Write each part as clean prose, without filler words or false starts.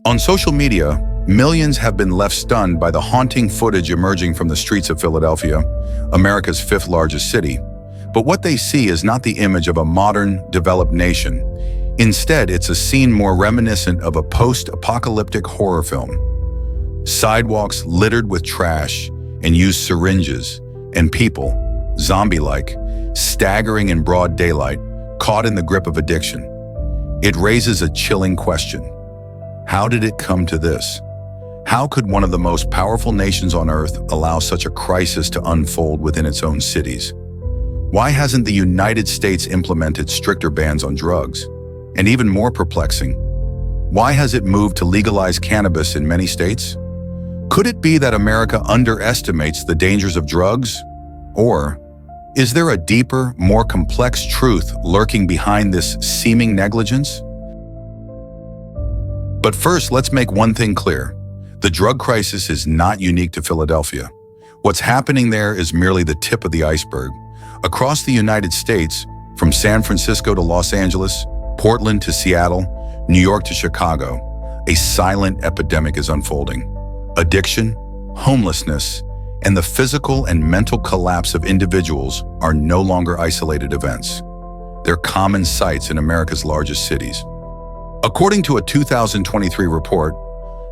On social media, millions have been left stunned by the haunting footage emerging from the streets of Philadelphia, America's fifth largest city. But what they see is not the image of a modern, developed nation. Instead, it's a scene more reminiscent of a post-apocalyptic horror film. Sidewalks littered with trash and used syringes, and people, zombie-like, staggering in broad daylight, caught in the grip of addiction. It raises a chilling question. How did it come to this? How could one of the most powerful nations on Earth allow such a crisis to unfold within its own cities? Why hasn't the United States implemented stricter bans on drugs? And even more perplexing, why has it moved to legalize cannabis in many states? Could it be that America underestimates the dangers of drugs? Or is there a deeper, more complex truth lurking behind this seeming negligence? But first, let's make one thing clear. The drug crisis is not unique to Philadelphia. What's happening there is merely the tip of the iceberg. Across the United States, from San Francisco to Los Angeles, Portland to Seattle, New York to Chicago, a silent epidemic is unfolding. Addiction, homelessness, and the physical and mental collapse of individuals are no longer isolated events. They're common sights in America's largest cities. According to a 2023 report,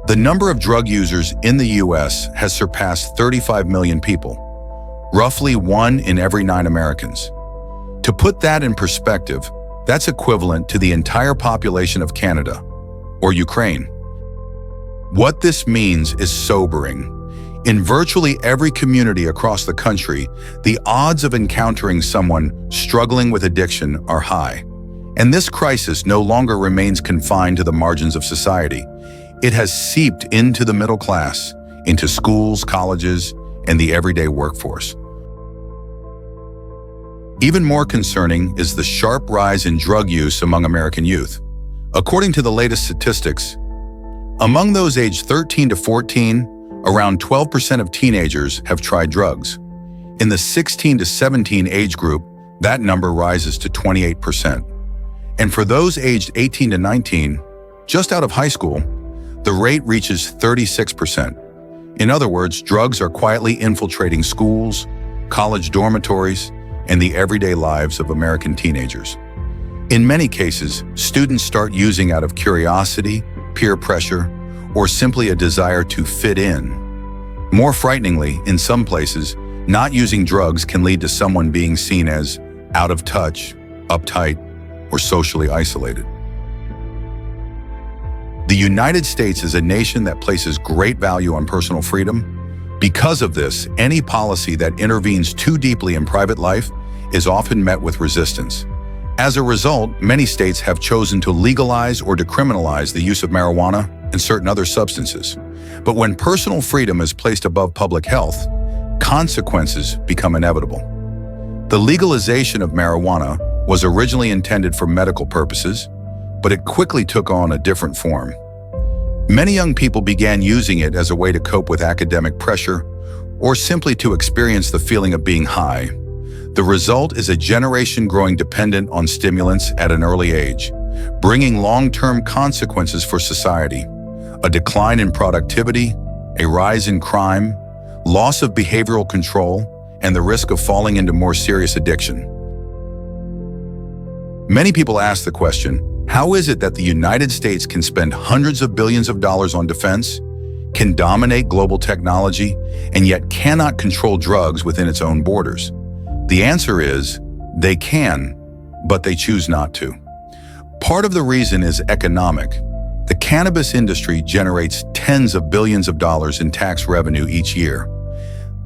the number of drug users in the U.S. has surpassed 35 million people, roughly 1 in every 9 Americans. To put that in perspective, that's equivalent to the entire population of Canada or Ukraine. What this means is sobering. In virtually every community across the country, the odds of encountering someone struggling with addiction are high. And this crisis no longer remains confined to the margins of society. It has seeped into the middle class, into schools, colleges, and the everyday workforce. Even more concerning is the sharp rise in drug use among American youth. According to the latest statistics, among those aged 13 to 14, around 12% of teenagers have tried drugs. In the 16 to 17 age group, that number rises to 28%. And for those aged 18 to 19, just out of high school, the rate reaches 36%. In other words, drugs are quietly infiltrating schools, college dormitories, and the everyday lives of American teenagers. In many cases, students start using out of curiosity, peer pressure, or simply a desire to fit in. More frighteningly, in some places, not using drugs can lead to someone being seen as out of touch, uptight, or socially isolated. The United States is a nation that places great value on personal freedom. Because of this, any policy that intervenes too deeply in private life is often met with resistance. As a result, many states have chosen to legalize or decriminalize the use of marijuana and certain other substances. But when personal freedom is placed above public health, consequences become inevitable. The legalization of marijuana was originally intended for medical purposes, but it quickly took on a different form. Many young people began using it as a way to cope with academic pressure or simply to experience the feeling of being high. The result is a generation growing dependent on stimulants at an early age, bringing long-term consequences for society. A decline in productivity, a rise in crime, loss of behavioral control, and the risk of falling into more serious addiction. Many people ask the question, how is it that the United States can spend hundreds of billions of dollars on defense, can dominate global technology, and yet cannot control drugs within its own borders? The answer is, they can, but they choose not to. Part of the reason is economic. The cannabis industry generates tens of billions of dollars in tax revenue each year.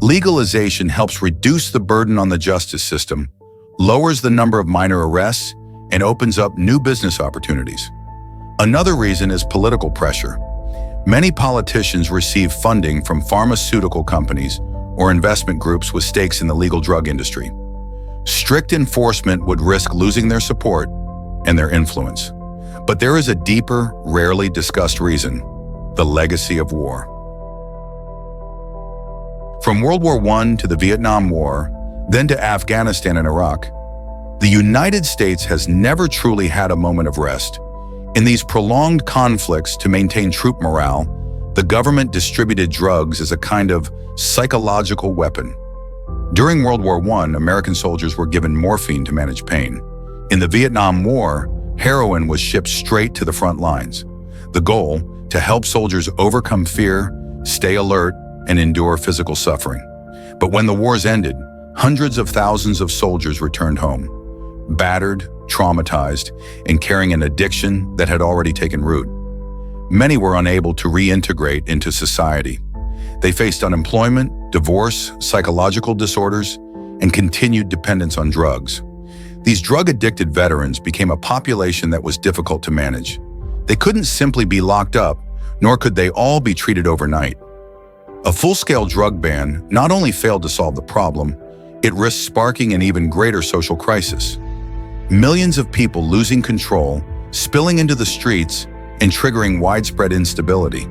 Legalization helps reduce the burden on the justice system, lowers the number of minor arrests, and opens up new business opportunities. Another reason is political pressure. Many politicians receive funding from pharmaceutical companies or investment groups with stakes in the legal drug industry. Strict enforcement would risk losing their support and their influence. But there is a deeper, rarely discussed reason: the legacy of war. From World War I to the Vietnam War, then to Afghanistan and Iraq, the United States has never truly had a moment of rest. In these prolonged conflicts to maintain troop morale, the government distributed drugs as a kind of psychological weapon. During World War I, American soldiers were given morphine to manage pain. In the Vietnam War, heroin was shipped straight to the front lines. The goal, to help soldiers overcome fear, stay alert, and endure physical suffering. But when the wars ended, hundreds of thousands of soldiers returned home, battered, traumatized, and carrying an addiction that had already taken root. Many were unable to reintegrate into society. They faced unemployment, divorce, psychological disorders, and continued dependence on drugs. These drug-addicted veterans became a population that was difficult to manage. They couldn't simply be locked up, nor could they all be treated overnight. A full-scale drug ban not only failed to solve the problem, it risked sparking an even greater social crisis. Millions of people losing control, spilling into the streets, and triggering widespread instability.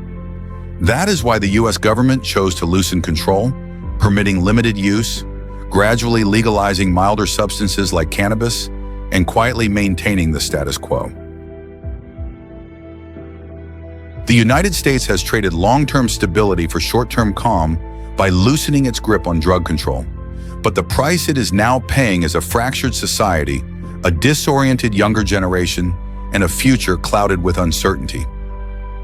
That is why the US government chose to loosen control, permitting limited use, gradually legalizing milder substances like cannabis, and quietly maintaining the status quo. The United States has traded long-term stability for short-term calm by loosening its grip on drug control. But the price it is now paying is a fractured society, a disoriented younger generation, and a future clouded with uncertainty.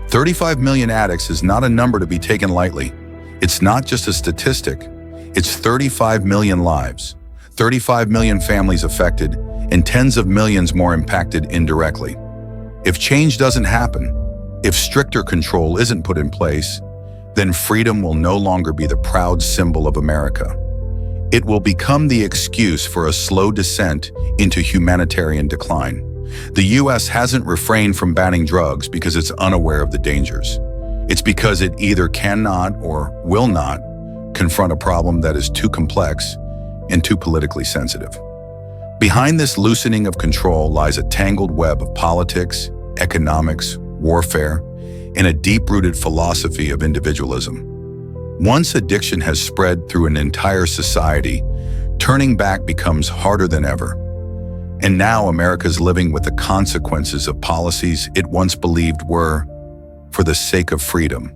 35 million addicts is not a number to be taken lightly. It's not just a statistic. It's 35 million lives, 35 million families affected, and tens of millions more impacted indirectly. If change doesn't happen, if stricter control isn't put in place, then freedom will no longer be the proud symbol of America. It will become the excuse for a slow descent into humanitarian decline. The US hasn't refrained from banning drugs because it's unaware of the dangers. It's because it either cannot or will not confront a problem that is too complex and too politically sensitive. Behind this loosening of control lies a tangled web of politics, economics, warfare, and a deep-rooted philosophy of individualism. Once addiction has spread through an entire society, turning back becomes harder than ever. And now America's living with the consequences of policies it once believed were for the sake of freedom.